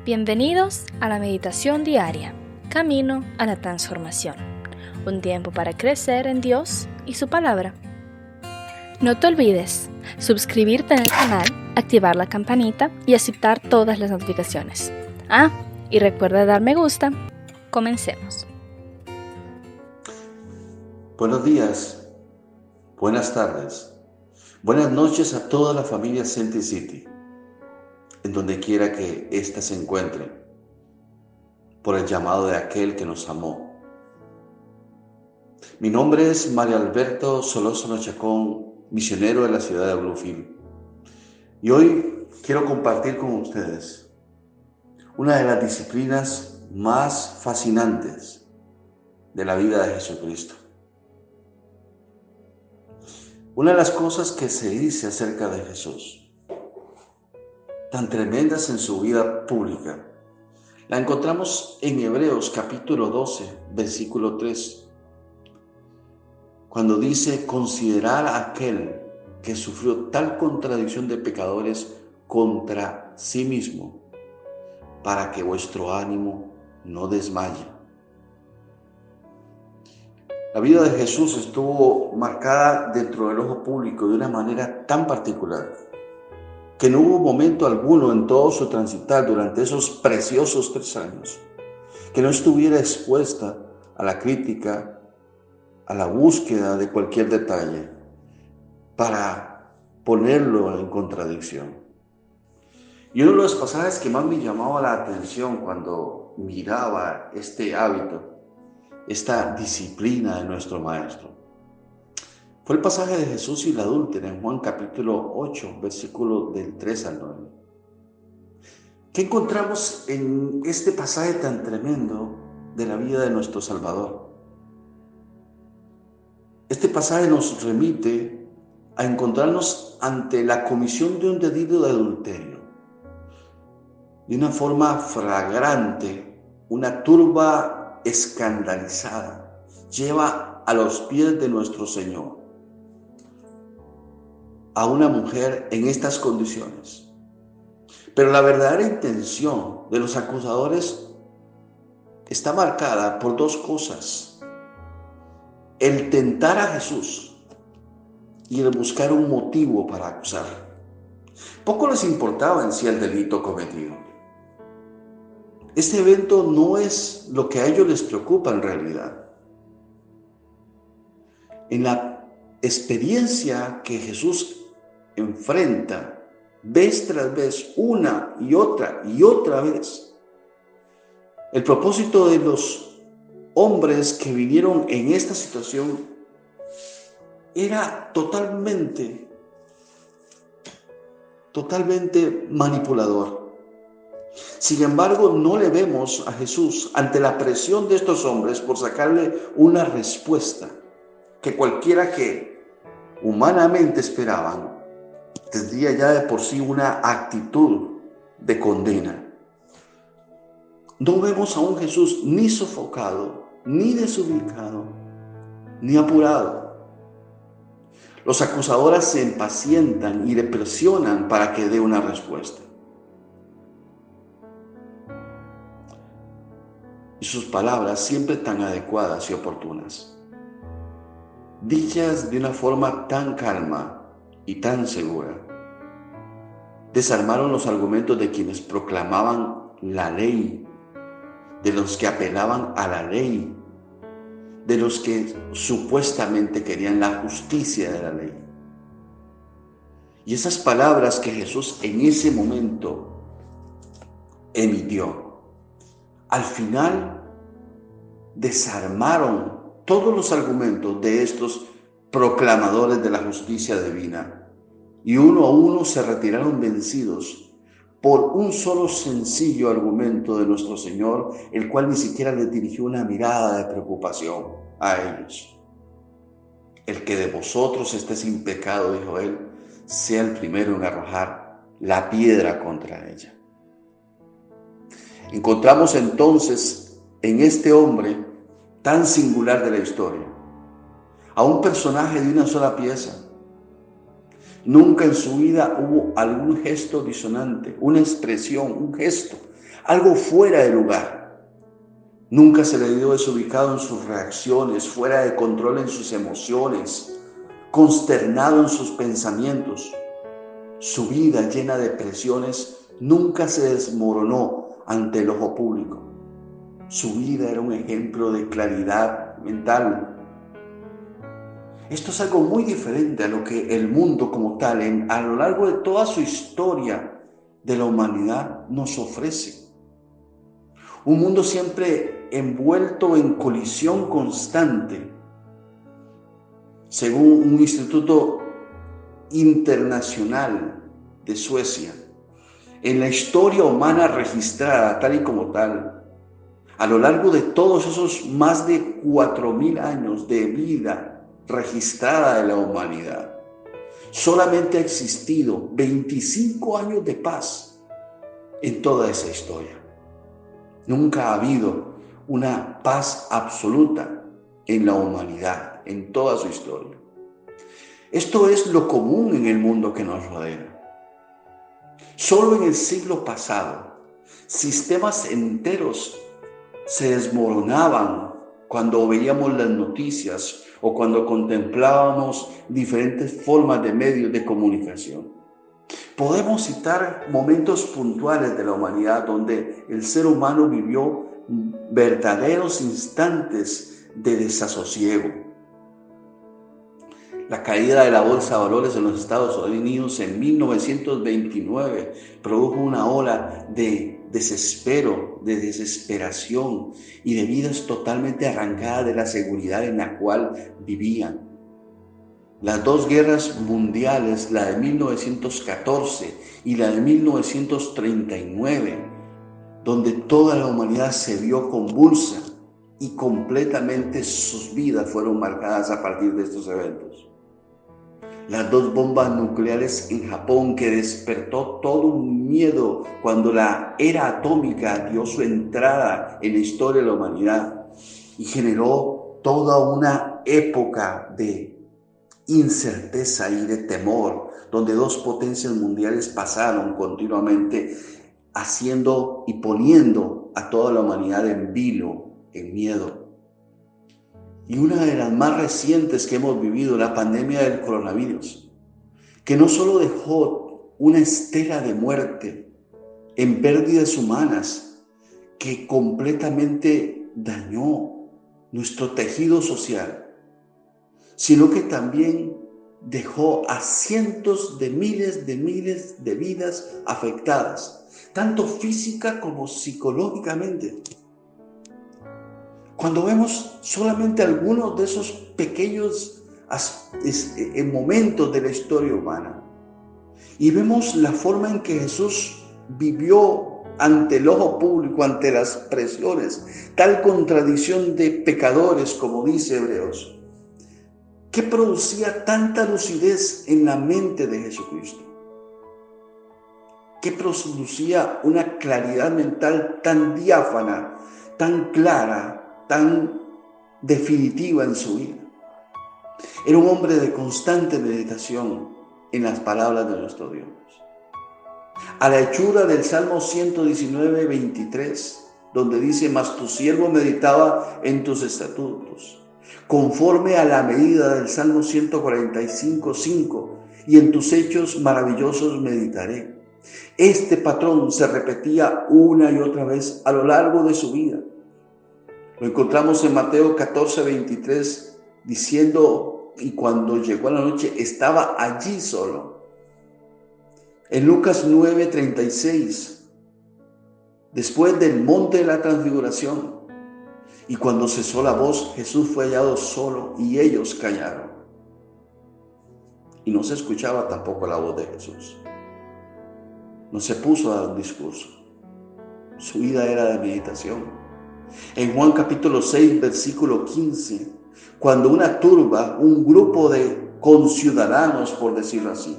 Bienvenidos a la meditación diaria, camino a la transformación. Un tiempo para crecer en Dios y su palabra. No te olvides suscribirte en el canal, activar la campanita y aceptar todas las notificaciones. Y recuerda dar me gusta. Comencemos. Buenos días, buenas tardes, buenas noches a toda la familia Center City, en donde quiera que ésta se encuentre, por el llamado de aquel que nos amó. Mi nombre es Mario Alberto Solórzano Chacón, misionero de la ciudad de Bluefield. Y hoy quiero compartir con ustedes una de las disciplinas más fascinantes de la vida de Jesucristo. Una de las cosas que se dice acerca de Jesús, tan tremendas en su vida pública, la encontramos en Hebreos capítulo 12, versículo 3, cuando dice: considerad a aquel que sufrió tal contradicción de pecadores contra sí mismo, para que vuestro ánimo no desmaye. La vida de Jesús estuvo marcada dentro del ojo público de una manera tan particular que no hubo momento alguno en todo su transitar durante esos preciosos 3 años que no estuviera expuesta a la crítica, a la búsqueda de cualquier detalle para ponerlo en contradicción. Y uno de los pasajes que más me llamaba la atención cuando miraba este hábito, esta disciplina de nuestro Maestro, fue el pasaje de Jesús y la adúltera en Juan capítulo 8, versículo del 3 al 9. ¿Qué encontramos en este pasaje tan tremendo de la vida de nuestro Salvador? Este pasaje nos remite a encontrarnos ante la comisión de un delito de adulterio. De una forma flagrante, una turba escandalizada lleva a los pies de nuestro Señor a una mujer en estas condiciones. Pero la verdadera intención de los acusadores está marcada por 2 cosas: el tentar a Jesús y el buscar un motivo para acusar. Poco les importaba en sí el delito cometido. Este evento no es lo que a ellos les preocupa en realidad. En la experiencia que Jesús enfrenta vez tras vez, una y otra vez, el propósito de los hombres que vinieron en esta situación era totalmente manipulador. Sin embargo, no le vemos a Jesús ante la presión de estos hombres por sacarle una respuesta que cualquiera que humanamente esperaban tendría ya de por sí una actitud de condena. No vemos a un Jesús ni sofocado, ni desubicado, ni apurado. Los acusadores se impacientan y le presionan para que dé una respuesta. Y sus palabras siempre tan adecuadas y oportunas, dichas de una forma tan calma y tan segura, desarmaron los argumentos de quienes proclamaban la ley, de los que apelaban a la ley, de los que supuestamente querían la justicia de la ley. Y esas palabras que Jesús en ese momento emitió, al final desarmaron todos los argumentos de estos proclamadores de la justicia divina, y uno a uno se retiraron vencidos por un solo sencillo argumento de nuestro Señor, el cual ni siquiera les dirigió una mirada de preocupación a ellos. El que de vosotros esté sin pecado, dijo él, sea el primero en arrojar la piedra contra ella. Encontramos entonces en este hombre tan singular de la historia a un personaje de una sola pieza. Nunca en su vida hubo algún gesto disonante, una expresión, un gesto, algo fuera de lugar. Nunca se le vio desubicado en sus reacciones, fuera de control en sus emociones, consternado en sus pensamientos. Su vida llena de presiones nunca se desmoronó ante el ojo público. Su vida era un ejemplo de claridad mental. Esto es algo muy diferente a lo que el mundo como tal, a lo largo de toda su historia de la humanidad, nos ofrece. Un mundo siempre envuelto en colisión constante. Según un instituto internacional de Suecia, en la historia humana registrada tal y como tal, a lo largo de todos esos más de 4.000 años de vida registrada de la humanidad, solamente ha existido 25 años de paz en toda esa historia. Nunca ha habido una paz absoluta en la humanidad, en toda su historia. Esto es lo común en el mundo que nos rodea. Solo en el siglo pasado, sistemas enteros se desmoronaban cuando veíamos las noticias o cuando contemplábamos diferentes formas de medios de comunicación. Podemos citar momentos puntuales de la humanidad donde el ser humano vivió verdaderos instantes de desasosiego. La caída de la bolsa de valores en los Estados Unidos en 1929 produjo una ola de desespero, de desesperación y de vidas totalmente arrancadas de la seguridad en la cual vivían. Las dos guerras mundiales, la de 1914 y la de 1939, donde toda la humanidad se vio convulsa y completamente sus vidas fueron marcadas a partir de estos eventos. Las dos bombas nucleares en Japón, que despertó todo un miedo cuando la era atómica dio su entrada en la historia de la humanidad y generó toda una época de incerteza y de temor, donde dos potencias mundiales pasaron continuamente haciendo y poniendo a toda la humanidad en vilo, en miedo. Y una de las más recientes que hemos vivido, la pandemia del coronavirus, que no solo dejó una estela de muerte en pérdidas humanas, que completamente dañó nuestro tejido social, sino que también dejó a cientos de miles de vidas afectadas, tanto física como psicológicamente. Cuando vemos solamente algunos de esos pequeños momentos de la historia humana y vemos la forma en que Jesús vivió ante el ojo público, ante las presiones, tal contradicción de pecadores, como dice Hebreos, ¿qué producía tanta lucidez en la mente de Jesucristo? ¿Qué producía una claridad mental tan diáfana, tan clara, tan definitiva en su vida? Era un hombre de constante meditación en las palabras de nuestro Dios. A la hechura del Salmo 119, 23, donde dice: mas tu siervo meditaba en tus estatutos, conforme a la medida del Salmo 145, 5, y en tus hechos maravillosos meditaré. Este patrón se repetía una y otra vez a lo largo de su vida. Lo encontramos en Mateo 14, 23, diciendo: y cuando llegó la noche estaba allí solo. En Lucas 9, 36, después del monte de la transfiguración, y cuando cesó la voz, Jesús fue hallado solo y ellos callaron. Y no se escuchaba tampoco la voz de Jesús. No se puso a dar un discurso. Su vida era de meditación. En Juan capítulo 6, versículo 15, cuando una turba, un grupo de conciudadanos, por decirlo así,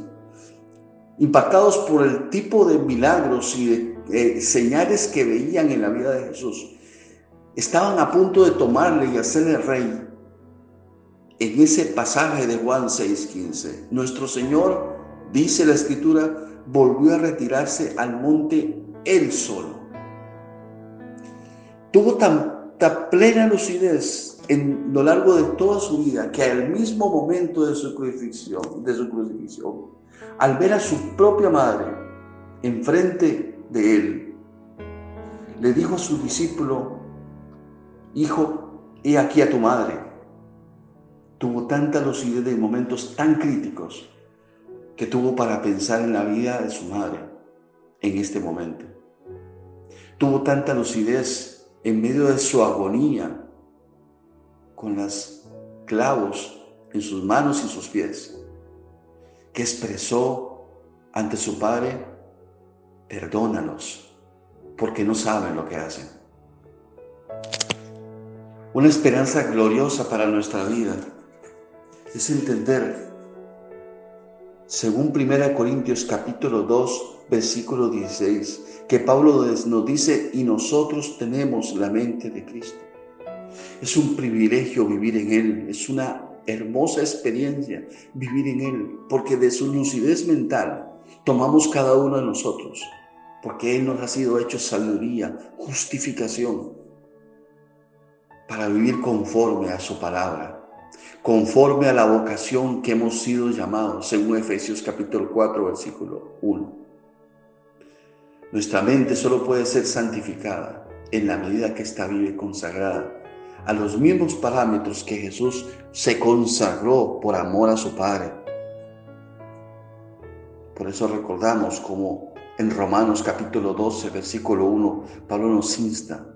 impactados por el tipo de milagros y de señales que veían en la vida de Jesús, estaban a punto de tomarle y hacerle rey. En ese pasaje de Juan 6:15, nuestro Señor, dice la Escritura, volvió a retirarse al monte él solo. tuvo tanta plena lucidez en lo largo de toda su vida que al mismo momento de su crucifixión, al ver a su propia madre enfrente de él, le dijo a su discípulo: hijo, he aquí a tu madre. Tuvo tanta lucidez en momentos tan críticos que tuvo para pensar en la vida de su madre en este momento. Tuvo tanta lucidez en medio de su agonía, con los clavos en sus manos y sus pies, que expresó ante su padre: perdónalos, porque no saben lo que hacen. Una esperanza gloriosa para nuestra vida es entender, según 1 Corintios capítulo 2, versículo 16, que Pablo nos dice: y nosotros tenemos la mente de Cristo. Es un privilegio vivir en Él, es una hermosa experiencia vivir en Él, porque de su lucidez mental tomamos cada uno de nosotros, porque Él nos ha sido hecho sabiduría, justificación, para vivir conforme a su palabra, conforme a la vocación que hemos sido llamados, según Efesios capítulo 4, versículo 1. Nuestra mente solo puede ser santificada en la medida que ésta vive consagrada a los mismos parámetros que Jesús se consagró por amor a su Padre. Por eso recordamos como en Romanos capítulo 12, versículo 1, Pablo nos insta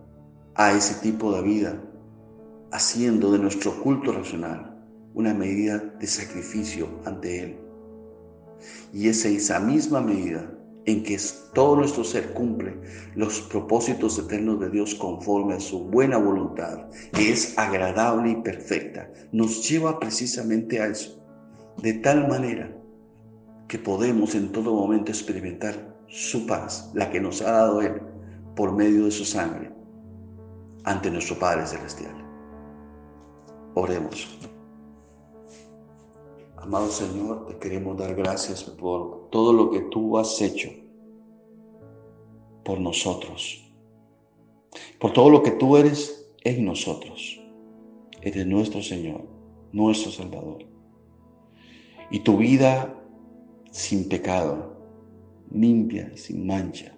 a ese tipo de vida, haciendo de nuestro culto racional una medida de sacrificio ante Él. Y es esa misma medida en que todo nuestro ser cumple los propósitos eternos de Dios conforme a su buena voluntad, que es agradable y perfecta, nos lleva precisamente a eso, de tal manera que podemos en todo momento experimentar su paz, la que nos ha dado Él por medio de su sangre, ante nuestro Padre Celestial. Oremos. Amado Señor, te queremos dar gracias por todo lo que tú has hecho por nosotros, por todo lo que tú eres en nosotros. Eres nuestro Señor, nuestro Salvador. Y tu vida sin pecado, limpia y sin mancha,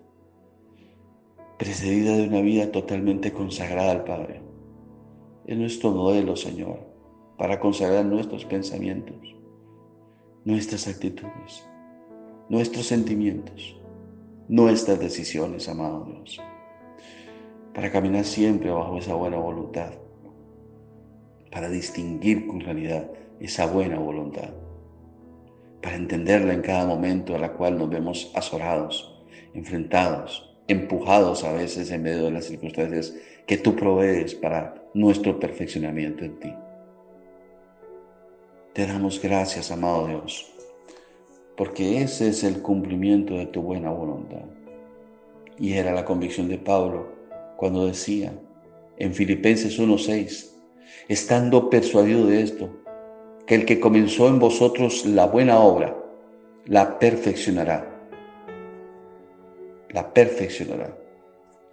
precedida de una vida totalmente consagrada al Padre, es nuestro modelo, Señor, para consagrar nuestros pensamientos, nuestras actitudes, nuestros sentimientos, nuestras decisiones, amado Dios, para caminar siempre bajo esa buena voluntad, para distinguir con claridad esa buena voluntad, para entenderla en cada momento a la cual nos vemos azorados, enfrentados, empujados a veces en medio de las circunstancias que tú provees para nuestro perfeccionamiento en ti. Te damos gracias, amado Dios, porque ese es el cumplimiento de tu buena voluntad. Y era la convicción de Pablo cuando decía en Filipenses 1:6, estando persuadido de esto, que el que comenzó en vosotros la buena obra, la perfeccionará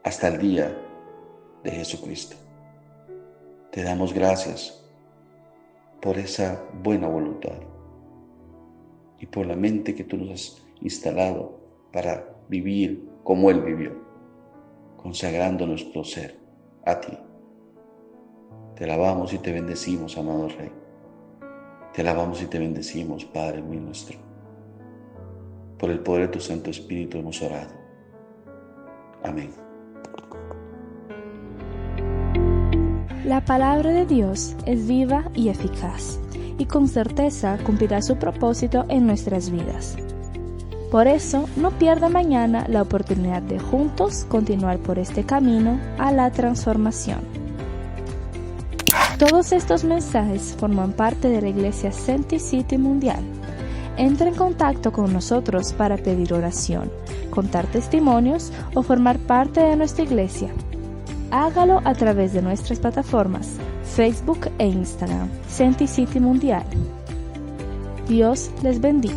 hasta el día de Jesucristo. Te damos gracias por esa buena voluntad y por la mente que tú nos has instalado para vivir como Él vivió, consagrando nuestro ser a ti. Te alabamos y te bendecimos, amado Rey. Te alabamos y te bendecimos, Padre muy nuestro. Por el poder de tu Santo Espíritu hemos orado. Amén. La palabra de Dios es viva y eficaz, y con certeza cumplirá su propósito en nuestras vidas. Por eso, no pierda mañana la oportunidad de juntos continuar por este camino a la transformación. Todos estos mensajes forman parte de la Iglesia Senti City Mundial. Entra en contacto con nosotros para pedir oración, contar testimonios o formar parte de nuestra iglesia. Hágalo a través de nuestras plataformas Facebook e Instagram, Senti City Mundial. Dios les bendiga.